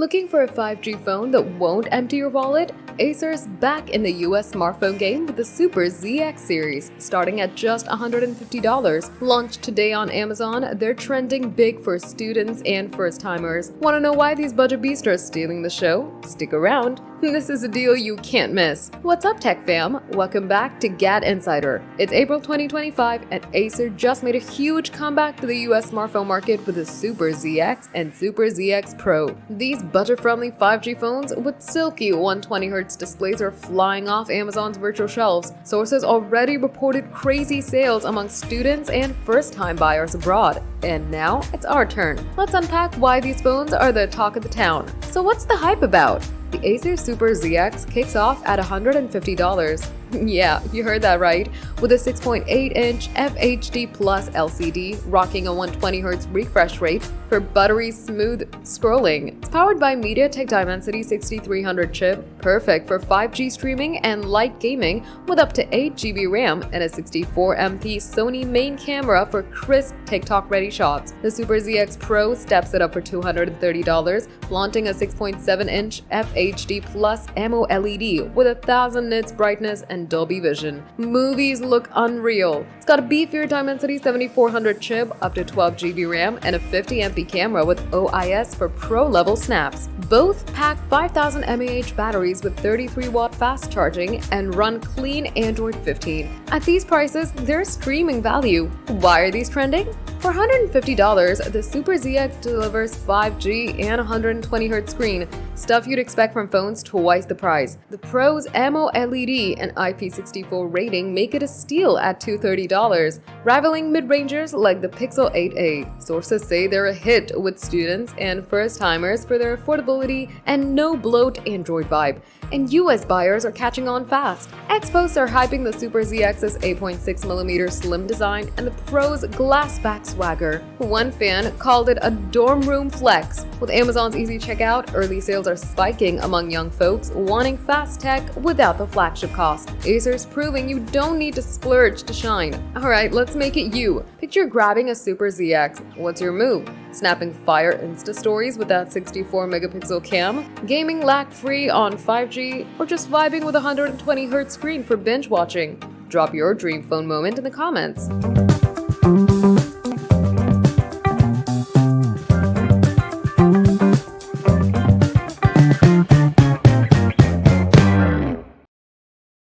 Looking for a 5G phone that won't empty your wallet? Acer's back in the US smartphone game with the Super ZX series, starting at just $150. Launched today on Amazon, they're trending big for students and first-timers. Want to know why these budget beasts are stealing the show? Stick around. This is a deal you can't miss. What's up, tech fam? Welcome back to GadInsider. It's April 2025, and Acer just made a huge comeback to the US smartphone market with the Super ZX and Super ZX Pro. These budget-friendly 5G phones with silky 120Hz displays are flying off Amazon's virtual shelves. Sources already reported crazy sales among students and first-time buyers abroad. And now it's our turn. Let's unpack why these phones are the talk of the town. So what's the hype about? The Acer Super ZX kicks off at $150. Yeah, you heard that right. With a 6.8-inch FHD Plus LCD rocking a 120Hz refresh rate for buttery smooth scrolling. It's powered by MediaTek Dimensity 6300 chip, perfect for 5G streaming and light gaming with up to 8GB RAM and a 64MP Sony main camera for crisp TikTok-ready shots. The Super ZX Pro steps it up for $230, flaunting a 6.7-inch FHD Plus AMOLED with 1000 nits brightness and Dolby Vision. Movies look unreal. It's got a beefier Dimensity 7400 chip, up to 12GB RAM, and a 50MP camera with OIS for pro-level snaps. Both pack 5000 mAh batteries with 33-watt fast charging and run clean Android 15. At these prices, they're streaming value. Why are these trending? For $150, the Super ZX delivers 5G and 120Hz screen, stuff you'd expect from phones twice the price. The Pro's AMOLED and IP64 rating make it a steal at $230, rivaling mid-rangers like the Pixel 8a. Sources say they're a hit with students and first-timers for their affordability and no-bloat Android vibe, and US buyers are catching on fast. Experts are hyping the Super ZX's 8.6mm slim design and the Pro's glass-back swagger. One fan called it a dorm room flex. With Amazon's easy checkout, early sales are spiking among young folks wanting fast tech without the flagship cost. Acer's proving you don't need to splurge to shine. Alright, let's make it you. Picture grabbing a Super ZX. What's your move? Snapping fire Insta stories with that 64-megapixel cam? Gaming lag-free on 5G? Or just vibing with a 120Hz screen for binge watching? Drop your dream phone moment in the comments.